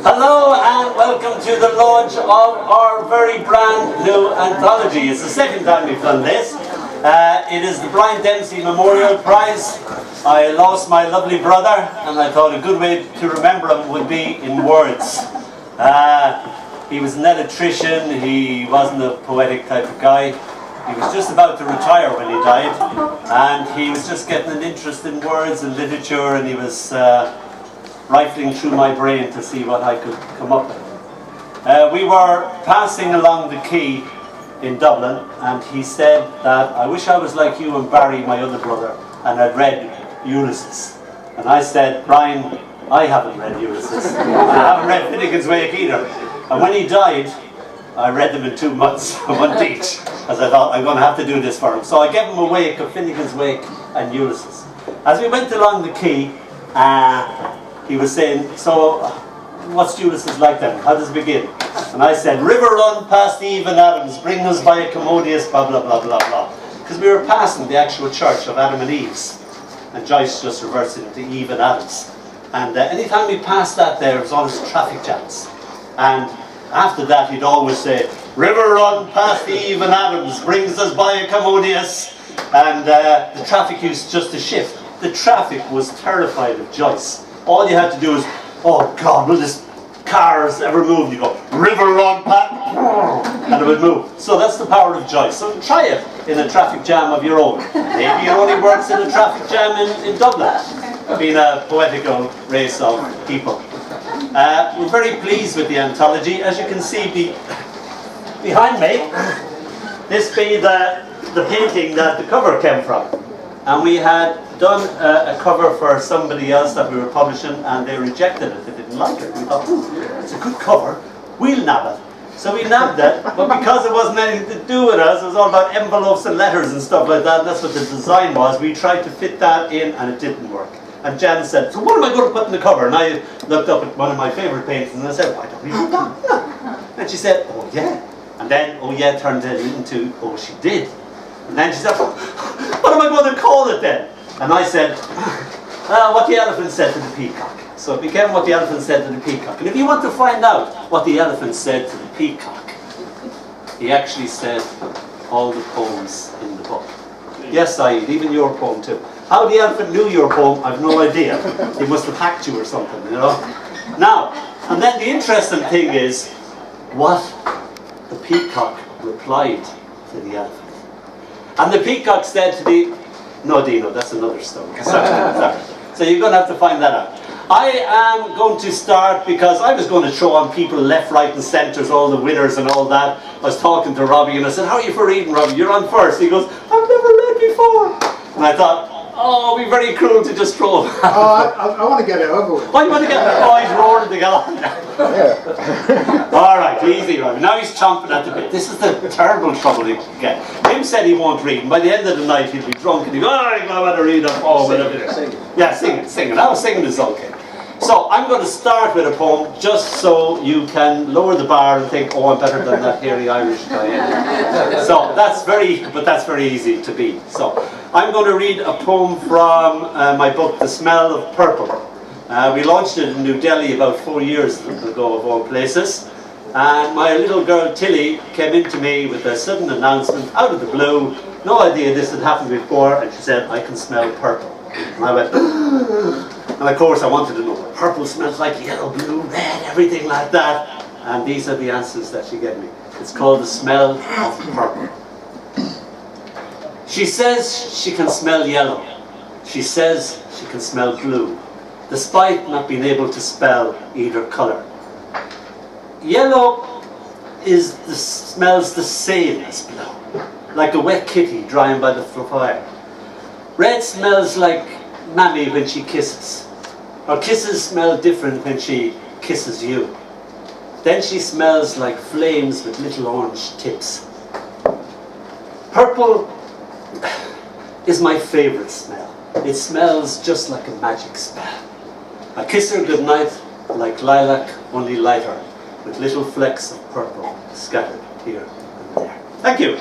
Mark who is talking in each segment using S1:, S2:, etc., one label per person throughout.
S1: Hello and welcome to the launch of our very brand new anthology. It's the second time we've done this. It is the Brian Dempsey Memorial Prize. I lost my lovely brother and I thought a good way to remember him would be in words. He was an electrician, he wasn't a poetic type of guy. He was just about to retire when he died, and he was just getting an interest in words and literature, and he was rifling through my brain to see what I could come up with. We were passing along the quay in Dublin, and he said that, "I wish I was like you and Barry, my other brother, and I'd read Ulysses." And I said, "Brian, I haven't read Ulysses, and I haven't read Finnegan's Wake either." And when he died, I read them in 2 months, one each, as I thought I'm going to have to do this for him. So I gave him a wake of Finnegan's Wake and Ulysses. As we went along the quay, he was saying, "So, what's Ulysses like then? How does it begin?" And I said, "River run past Eve and Adam's, bring us by a commodious blah blah blah blah blah." Because we were passing the actual church of Adam and Eve's, and Joyce just reversed it into Eve and Adam's. And anytime we passed that there was always traffic jams. And after that he'd always say, "River run past Eve and Adam's, brings us by a commodious." And the traffic used just to shift. The traffic was terrified of Joyce. All you had to do is, "Oh God, will this cars ever move?" You go, "River run past," and it would move. So that's the power of Joyce. So try it in a traffic jam of your own. Maybe it only works in a traffic jam in Dublin, being a poetical race of people. We're very pleased with the anthology. As you can see behind me, this be the painting that the cover came from. And we had done a cover for somebody else that we were publishing, and they rejected it. They didn't like it. We thought, "It's a good cover, we'll nab it." So we nabbed it, but because it wasn't anything to do with us, it was all about envelopes and letters and stuff like that, and that's what the design was. We tried to fit that in, and it didn't work. And Jan said, "So what am I going to put in the cover?" And I looked up at one of my favourite paintings and I said, "Why don't we do that?" And she said, "Oh yeah." And then, "Oh yeah," turned it into, "Oh she did." And then she said, "What am I going to call it then?" And I said, "What the elephant said to the peacock." So it became What the Elephant Said to the Peacock. And if you want to find out what the elephant said to the peacock, he actually said all the poems in the book. Yes, Saeed, even your poem too. How the elephant knew your poem, I've no idea. He must have hacked you or something, you know. Now, and then the interesting thing is what the peacock replied to the elephant. And the peacock said to the... No, Dino, that's another story. Sorry. So you're going to have to find that out. I am going to start because I was going to throw on people left, right and centres, all the winners and all that. I was talking to Robbie and I said, "How are you for reading, Robbie? You're on first." He goes, "I've never read before." And I thought, oh, it'd be very cruel to just throw.
S2: I want to get it over with.
S1: Oh, you want to get it? Oh, he's roaring to get on.
S2: Yeah.
S1: All right, easy, Robbie. Now he's chomping at the bit. This is the terrible trouble he can get. Him said he won't read, and by the end of the night he'll be drunk and he'll go, "Oh, I better read up." Oh, whatever. Yeah, sing it. Now singing is okay. So I'm going to start with a poem just so you can lower the bar and think, "Oh, I'm better than that hairy Irish guy." So that's very easy to be. So I'm going to read a poem from my book, The Smell of Purple. We launched it in New Delhi about 4 years ago, of all places. And my little girl Tilly came in to me with a sudden announcement out of the blue. No idea this had happened before, and she said, "I can smell purple." And I went, and of course I wanted to know what purple smells like: yellow, blue, red, everything like that. And these are the answers that she gave me. It's called The Smell of Purple. She says she can smell yellow. She says she can smell blue, despite not being able to spell either colour. Yellow smells the same as blue, like a wet kitty drying by the fire. Red smells like Mammy when she kisses. Her kisses smell different when she kisses you. Then she smells like flames with little orange tips. Purple is my favourite smell. It smells just like a magic spell. I kiss her goodnight like lilac, only lighter, with little flecks of purple scattered here and there. Thank you.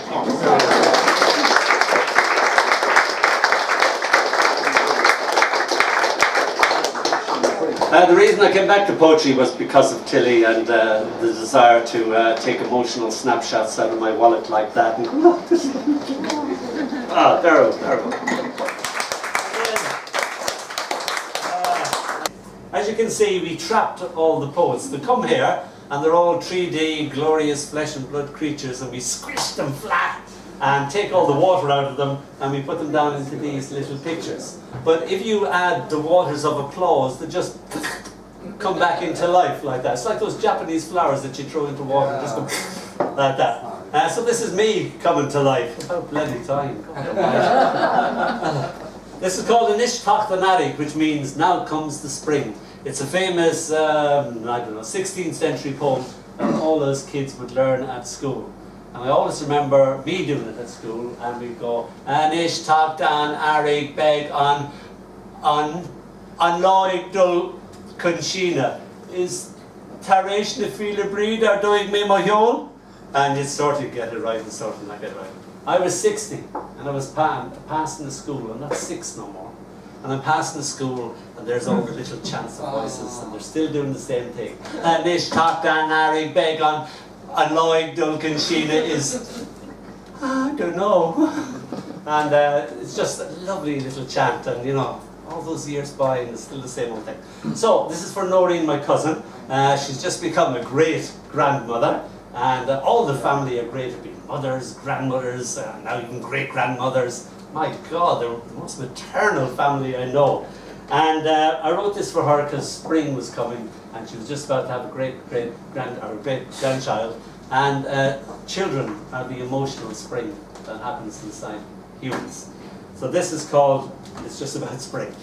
S1: The reason I came back to poetry was because of Tilly and the desire to take emotional snapshots out of my wallet like that. And go, oh, this ah, terrible, terrible. As you can see, we trapped all the poets. They come here, and they're all 3D, glorious flesh and blood creatures, and we squish them flat and take all the water out of them, and we put them down into these little pictures. But if you add the waters of applause, they just come back into life like that. It's like those Japanese flowers that you throw into water and just go like that. So this is me coming to life. About bloody time. This is called an Ishtachtanari, which means now comes the spring. It's a famous, I don't know, 16th century poem that all those kids would learn at school. And I always remember me doing it at school, and we'd go, An Ishtachtanari beg on Loig Dul Kunshina. Is Tarish na Fila Breed are doing me my hole? And you'd sort of get it right and sort of not get it right. I was 60 and I was passing the school. I'm not 6 no more. And I'm passing the school and there's all the little chants of voices and they're still doing the same thing. And Nish Takdan Arig Beg on Lloyd Duncan Sheena is, I don't know. And it's just a lovely little chant, and you know, all those years by and it's still the same old thing. So this is for Noreen, my cousin. She's just become a great grandmother. And all the family are great at being mothers, grandmothers, now even great-grandmothers. My God, they're the most maternal family I know. And I wrote this for her because spring was coming and she was just about to have a great-grandchild. And children are the emotional spring that happens inside humans. So this is called, it's just about spring.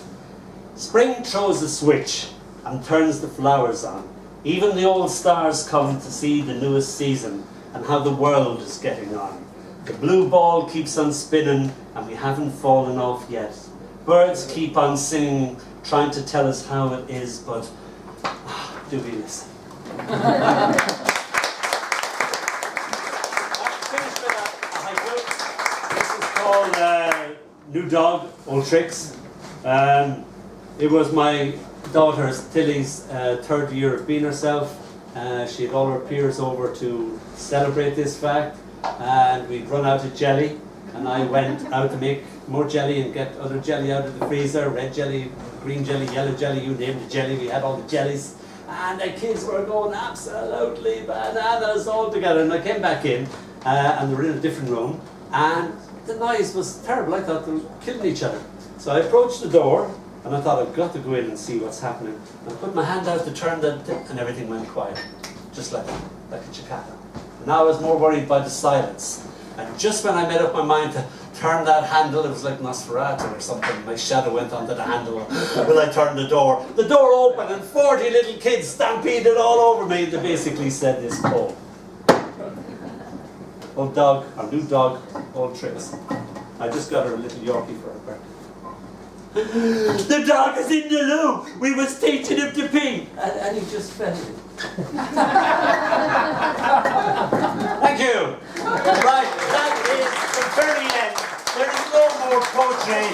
S1: Spring throws a switch and turns the flowers on. Even the old stars come to see the newest season and how the world is getting on. The blue ball keeps on spinning and we haven't fallen off yet. Birds keep on singing, trying to tell us how it is, but do we listen? I'm finished with a haiku. This is called New Dog, Old Tricks. It was my daughter's, Tilly's, 3rd year of being herself. She had all her peers over to celebrate this fact, and we'd run out of jelly, and I went out to make more jelly and get other jelly out of the freezer, red jelly, green jelly, yellow jelly, you name the jelly, we had all the jellies, and the kids were going absolutely bananas all together. And I came back in, and they were in a different room, and the noise was terrible. I thought they were killing each other. So I approached the door, and I thought, I've got to go in and see what's happening. And I put my hand out to turn the thing, and everything went quiet. Just like that, like a chicata. And now I was more worried by the silence. And just when I made up my mind to turn that handle, it was like Nosferatu or something. My shadow went onto the handle when I turned the door. The door opened and 40 little kids stampeded all over me. And they basically said this poem. Old dog, our new dog, old tricks. I just got her a little Yorkie for her birthday. The dog is in the loo. We was teaching him to pee, and he just fell in. Thank you. Right, that is the very end. There is no more poetry.